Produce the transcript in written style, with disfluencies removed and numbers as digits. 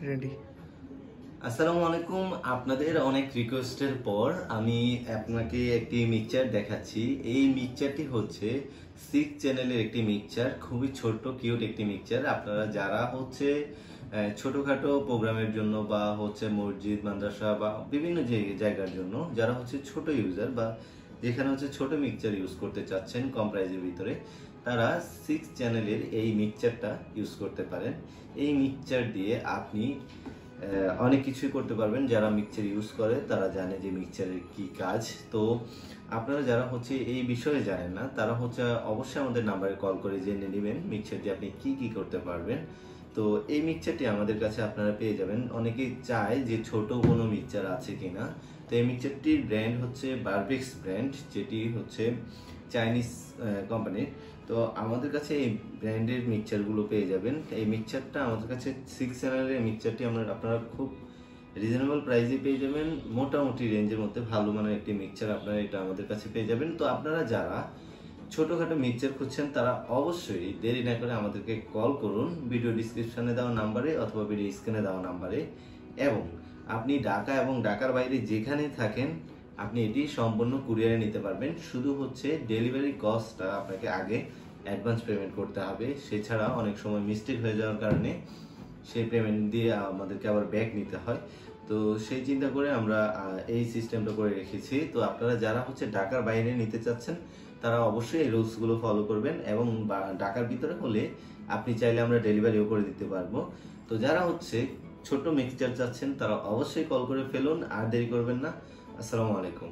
Ready. আসসালামু আলাইকুম। আপনাদের অনেক রিকোয়েস্টের পর আমি আপনাকে একটি মিক্সচার দেখাচ্ছি। এই মিক্সচারটি হচ্ছে 6 চ্যানেলের একটি মিক্সচার, খুবই ছোট্ট কিউট একটি মিক্সচার। আপনারা যারা হচ্ছে ছোটখাটো প্রোগ্রামের জন্য বা হচ্ছে মসজিদ মাদ্রাসা বা বিভিন্ন জায়গার জন্য যারা হচ্ছে ছোট ইউজার বা যেখানে হচ্ছে ছোট মিক্সচার ইউজ করতে চাচ্ছেন কম প্রাইজের ভিতরে, তারা 6 চ্যানেলের এই মিক্সচারটা ইউজ করতে পারেন। এই মিক্সচার দিয়ে আপনি অনেক কিছুই করতে পারবেন। যারা মিক্সচার ইউজ করে তারা জানে যে মিক্সচারের কি কাজ। তো আপনারা যারা হচ্ছে এই বিষয়ে জানেন না তারা হচ্ছে অবশ্যই আমাদের নাম্বারে কল করে জেনে নেবেন মিক্সচার দিয়ে আপনি কি কি করতে পারবেন। তো এই মিক্সচারটি আমাদের কাছে আপনারা পেয়ে যাবেন। অনেকেই চায় যে ছোট কোনো মিক্সচার আছে কিনা। তো এই মিক্সচারটির ব্র্যান্ড হচ্ছে বারবিক্স ব্র্যান্ড, যেটি হচ্ছে চাইনিজ কোম্পানির। তো আমাদের কাছে এই ব্র্যান্ডের মিক্সচারগুলো পেয়ে যাবেন। এই মিক্সচারটা আমাদের কাছে 6 চ্যানেলের মিক্সচারটি আপনারা খুব রিজনেবল প্রাইসে পেয়ে যাবেন। মোটামুটি রেঞ্জের মধ্যে ভালো মানের একটি মিক্সচার আপনারা এটা আমাদের কাছে পেয়ে যাবেন। তো আপনারা যারা ছোটখাটো মিক্সচার খুঁজছেন তারা অবশ্যই দেরি না করে আমাদেরকে কল করুন ভিডিও ডিসক্রিপশনে দেওয়া নাম্বারে অথবা ভিডিও স্ক্রিনে দেওয়া নাম্বারে। এবং আপনি ঢাকা এবং ঢাকার বাইরে যেখানেই থাকেন আপনি এটি সম্পূর্ণ কুরিয়ারে নিতে পারবেন। শুধু হচ্ছে ডেলিভারি কস্টটা আপনাকে আগে অ্যাডভান্স পেমেন্ট করতে হবে। সেছাড়া অনেক সময় মিস্টেক হয়ে যাওয়ার কারণে সেই পেমেন্ট দিয়ে আমাদেরকে আবার ব্যাক নিতে হয়। তো সেই চিন্তা করে আমরা এই সিস্টেমটা করে রেখেছি। তো আপনারা যারা হচ্ছে ঢাকার বাইরে নিতে চাচ্ছেন তারা অবশ্যই এই রুলসগুলো ফলো করবেন। এবং ঢাকার ভিতরে হলে আপনি চাইলে আমরা ডেলিভারিও করে দিতে পারবো। তো যারা হচ্ছে ছোট মিক্সচার চাচ্ছেন তারা অবশ্যই কল করে ফেলুন, আর দেরি করবেন না। আসসালামু আলাইকুম।